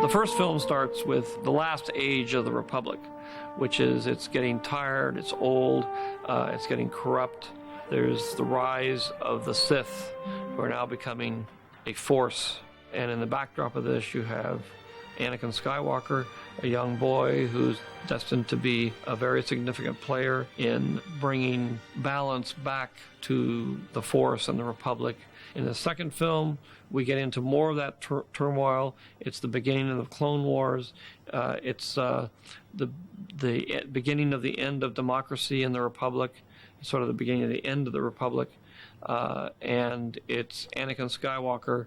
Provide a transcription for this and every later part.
The first film starts with the last age of the Republic, which is it's getting tired, it's old, it's getting corrupt. There's the rise of the Sith, who are now becoming a force. And in the backdrop of this, you have Anakin Skywalker, a young boy who's destined to be a very significant player in bringing balance back to the Force and the Republic. In the second film, we get into more of that turmoil. It's the beginning of the Clone Wars. It's the beginning of the end of democracy in the Republic. It's sort of the beginning of the end of the Republic. And it's Anakin Skywalker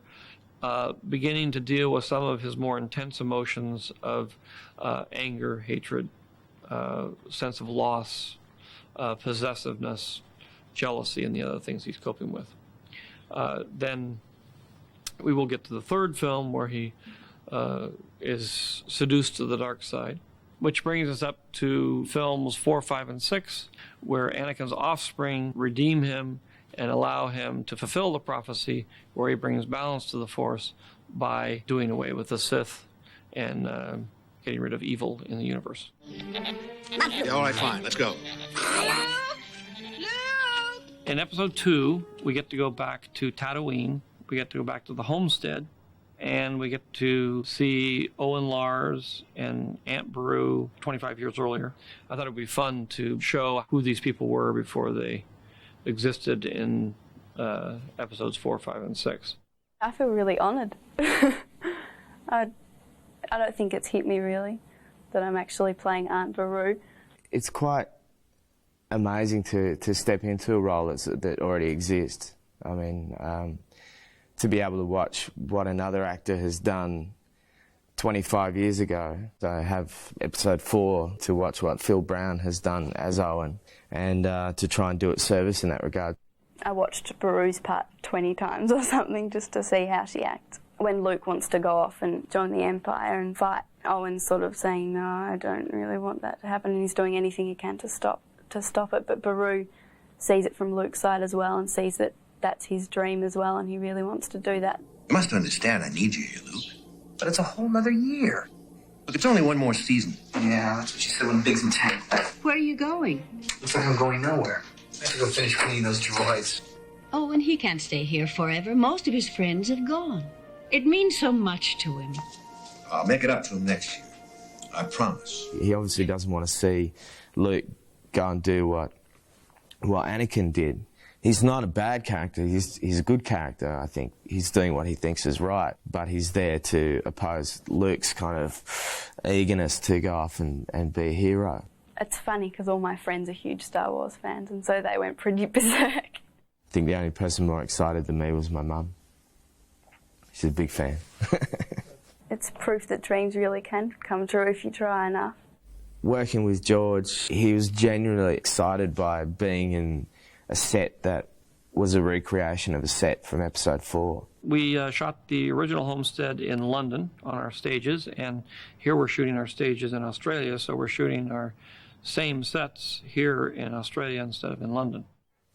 beginning to deal with some of his more intense emotions of anger, hatred, sense of loss, possessiveness, jealousy, and the other things he's coping with. Then we will get to the third film where he is seduced to the dark side, which brings us up to films 4, 5, and 6, where Anakin's offspring redeem him and allow him to fulfill the prophecy where he brings balance to the Force by doing away with the Sith and getting rid of evil in the universe. Yeah, all right, fine, let's go. In episode 2, we get to go back to Tatooine, we get to go back to the homestead, and we get to see Owen Lars and Aunt Beru 25 years earlier. I thought it would be fun to show who these people were before they existed in episodes 4, 5, and 6. I feel really honoured. I don't think it's hit me really that I'm actually playing Aunt Beru. It's quite amazing to step into a role that already exists. I mean, to be able to watch what another actor has done 25 years ago. So I have episode 4 to watch what Phil Brown has done as Owen and to try and do it service in that regard. I watched Beru's part 20 times or something just to see how she acts. When Luke wants to go off and join the Empire and fight, Owen's sort of saying, no, I don't really want that to happen, and he's doing anything he can to stop it. But Beru sees it from Luke's side as well and sees that that's his dream as well, and he really wants to do that. You must understand I need you here, Luke. But it's a whole nother year. Look, it's only one more season. Yeah, that's what she said when Biggs and Tank. Where are you going? Looks like I'm going nowhere. I have to go finish cleaning those droids. Oh, and he can't stay here forever. Most of his friends have gone. It means so much to him. I'll make it up to him next year. I promise. He obviously doesn't want to see Luke go and do what Anakin did. He's not a bad character, he's a good character, I think. He's doing what he thinks is right, but he's there to oppose Luke's kind of eagerness to go off and be a hero. It's funny because all my friends are huge Star Wars fans, and so they went pretty berserk. I think the only person more excited than me was my mum. She's a big fan. It's proof that dreams really can come true if you try enough. Working with George, he was genuinely excited by being in a set that was a recreation of a set from episode 4. We shot the original homestead in London on our stages, and here we're shooting our stages in Australia, so we're shooting our same sets here in Australia instead of in London.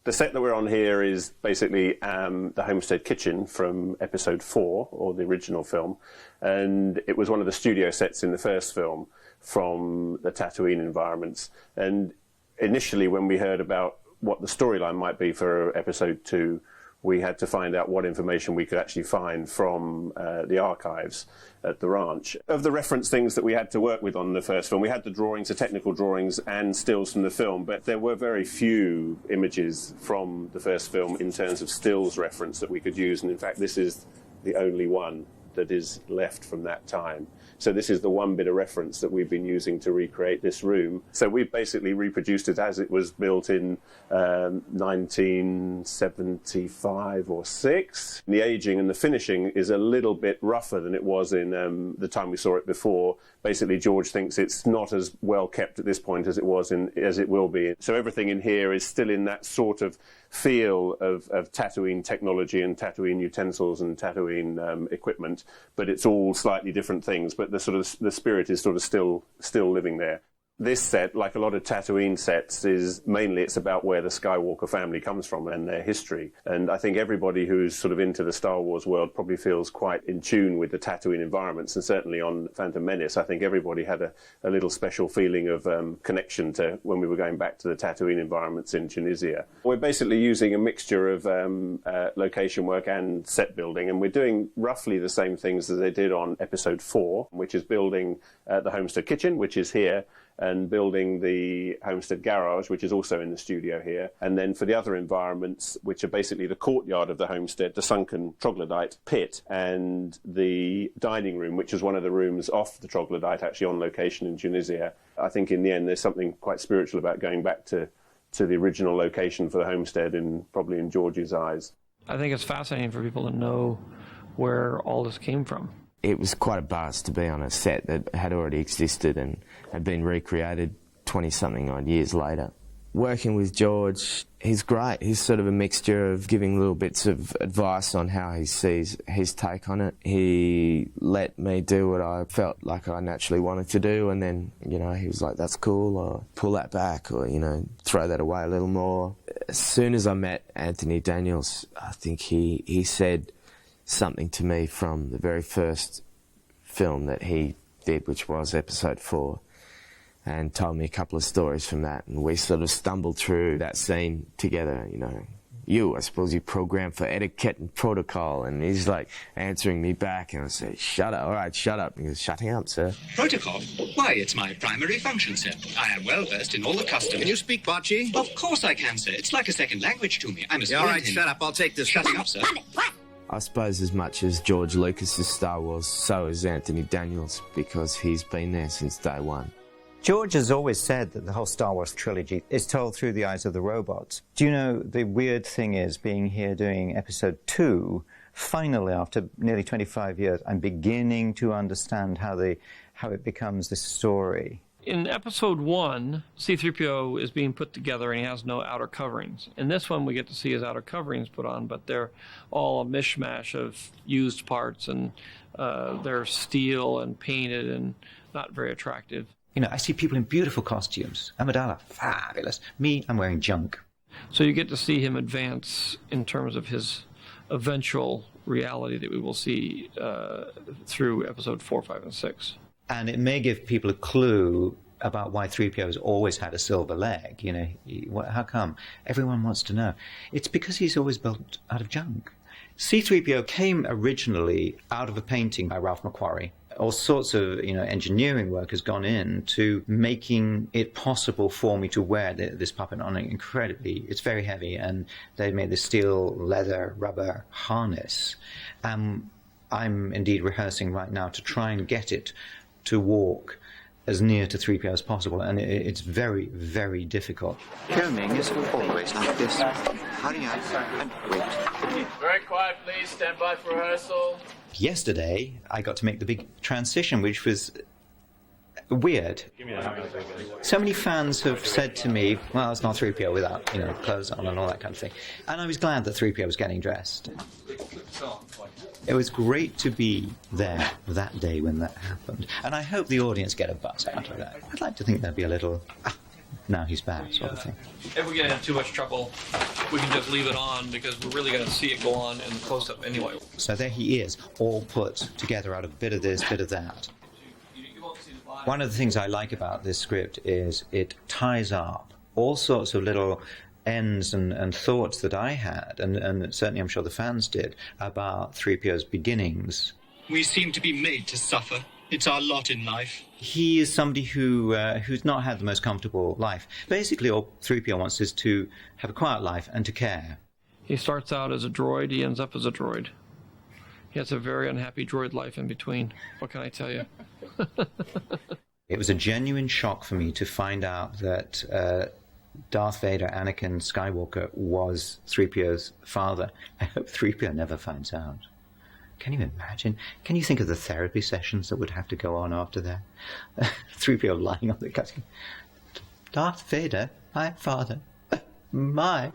The set that we're on here is basically the homestead kitchen from episode 4, or the original film, and it was one of the studio sets in the first film from the Tatooine environments. And initially when we heard about what the storyline might be for episode 2, we had to find out what information we could actually find from the archives at the ranch. Of the reference things that we had to work with on the first film, we had the drawings, the technical drawings and stills from the film, but there were very few images from the first film in terms of stills reference that we could use, and in fact this is the only one that is left from that time. So this is the one bit of reference that we've been using to recreate this room. So we've basically reproduced it as it was built in 1975 or 6. The aging and the finishing is a little bit rougher than it was in the time we saw it before. Basically, George thinks it's not as well kept at this point as it was as it will be. So everything in here is still in that sort of feel of Tatooine technology and Tatooine utensils and Tatooine equipment, but it's all slightly different things. But the spirit is sort of still living there. This set, like a lot of Tatooine sets, is mainly it's about where the Skywalker family comes from and their history. And I think everybody who's sort of into the Star Wars world probably feels quite in tune with the Tatooine environments. And certainly on Phantom Menace, I think everybody had a little special feeling of connection to when we were going back to the Tatooine environments in Tunisia. We're basically using a mixture of location work and set building, and we're doing roughly the same things as they did on Episode 4, which is building the Homestead Kitchen, which is here, and building the Homestead Garage, which is also in the studio here. And then for the other environments, which are basically the courtyard of the homestead, the sunken troglodyte pit, and the dining room, which is one of the rooms off the troglodyte, actually on location in Tunisia. I think in the end there's something quite spiritual about going back to the original location for the homestead, probably in George's eyes. I think it's fascinating for people to know where all this came from. It was quite a buzz to be on a set that had already existed and had been recreated 20-something odd years later. Working with George, he's great. He's sort of a mixture of giving little bits of advice on how he sees his take on it. He let me do what I felt like I naturally wanted to do, and then, you know, he was like, that's cool, or pull that back, or, you know, throw that away a little more. As soon as I met Anthony Daniels, I think he said something to me from the very first film that he did, which was Episode 4, and told me a couple of stories from that, and we sort of stumbled through that scene together. You know, I suppose you programmed for etiquette and protocol, and he's like answering me back, and I say, shut up, all right, shut up. And he goes, shutting up, sir. Protocol? Why, it's my primary function, sir. I am well versed in all the customs. Can you speak Bocce? Of course I can, sir. It's like a second language to me. I'm a All right, shut up. I'll take this. Shutting up, sir. I suppose as much as George Lucas's Star Wars, so is Anthony Daniels, because he's been there since day one. George has always said that the whole Star Wars trilogy is told through the eyes of the robots. Do you know, the weird thing is, being here doing Episode 2, finally, after nearly 25 years, I'm beginning to understand how it becomes this story. In Episode 1, C-3PO is being put together and he has no outer coverings. In this one, we get to see his outer coverings put on, but they're all a mishmash of used parts, and they're steel and painted and not very attractive. You know, I see people in beautiful costumes. Amidala, fabulous. Me, I'm wearing junk. So you get to see him advance in terms of his eventual reality that we will see through Episode 4, 5, and 6. And it may give people a clue about why 3PO has always had a silver leg. You know, how come? Everyone wants to know. It's because he's always built out of junk. C-3PO came originally out of a painting by Ralph McQuarrie. All sorts of, you know, engineering work has gone into making it possible for me to wear this puppet on incredibly. It's very heavy, and they made this steel, leather, rubber harness. I'm indeed rehearsing right now to try and get it to walk as near to 3PO as possible, and it's very, very difficult. Filming is always like this. Hurry up and wait. Very quiet, please. Stand by for rehearsal. Yesterday, I got to make the big transition, which was weird. So many fans have said to me, well, it's not 3PO without, you know, clothes on and all that kind of thing. And I was glad that 3PO was getting dressed. It was great to be there that day when that happened. And I hope the audience get a buzz out of that. I'd like to think there'd be a little, now he's back sort of thing. If we get into too much trouble, we can just leave it on, because we're really going to see it go on in the close-up anyway. So there he is, all put together out of a bit of this, bit of that. One of the things I like about this script is it ties up all sorts of little ends and thoughts that I had, and certainly I'm sure the fans did, about 3PO's beginnings. We seem to be made to suffer. It's our lot in life. He is somebody who's not had the most comfortable life. Basically, all 3PO wants is to have a quiet life and to care. He starts out as a droid, he ends up as a droid. He has a very unhappy droid life in between. What can I tell you? It was a genuine shock for me to find out that Darth Vader, Anakin Skywalker, was 3PO's father. I hope 3PO never finds out. Can you imagine? Can you think of the therapy sessions that would have to go on after that? 3PO lying on the couch. Darth Vader, my father, my...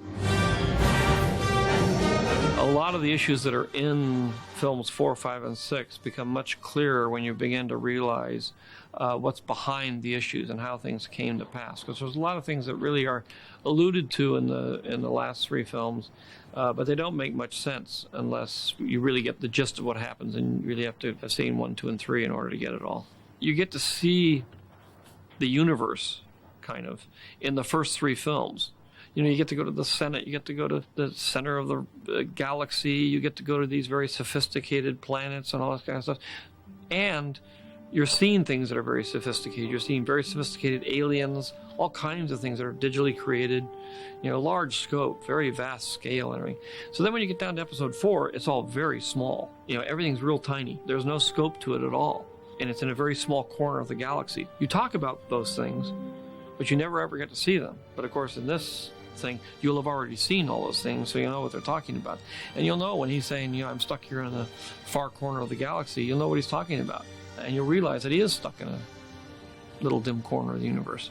A lot of the issues that are in films 4, 5, and 6 become much clearer when you begin to realize what's behind the issues and how things came to pass. Because there's a lot of things that really are alluded to in the last 3 films, but they don't make much sense unless you really get the gist of what happens, and you really have to have seen 1, 2, and 3 in order to get it all. You get to see the universe, kind of, in the first 3 films. You know, you get to go to the Senate, you get to go to the center of the galaxy, you get to go to these very sophisticated planets and all that kind of stuff. And you're seeing things that are very sophisticated. You're seeing very sophisticated aliens, all kinds of things that are digitally created, you know, large scope, very vast scale and everything. So then when you get down to episode 4, it's all very small. You know, everything's real tiny. There's no scope to it at all. And it's in a very small corner of the galaxy. You talk about those things, but you never ever get to see them. But of course, in this thing, you'll have already seen all those things, so you'll know what they're talking about. And you'll know when he's saying, you know, I'm stuck here in the far corner of the galaxy, you'll know what he's talking about. And you'll realize that he is stuck in a little dim corner of the universe.